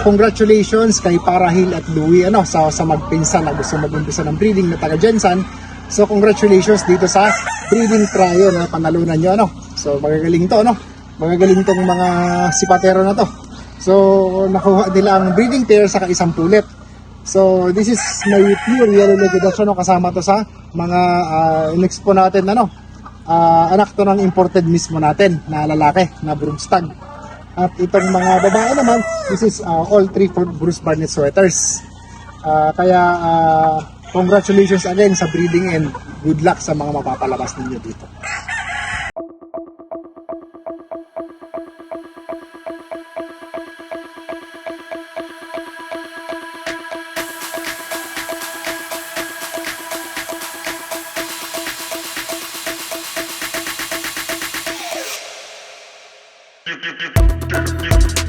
congratulations kay Parahil at Louie sa magpinsan na gusto mag-umpisa ng breeding na taga Jensan. So congratulations dito sa breeding trial na panalunan nyo So magagaling to magagaling tong mga sipatero na to. So nakuha nila ang breeding pair sa isang pulet. So this is my pure yellow legged Dachshund kasama to sa mga in-expo natin anak to ng imported mismo natin na lalaki na Broomstag. At itong mga babae naman, this is all three for Bruce Barnett sweaters. Kaya congratulations again sa breeding and good luck sa mga mapapalabas ninyo dito. You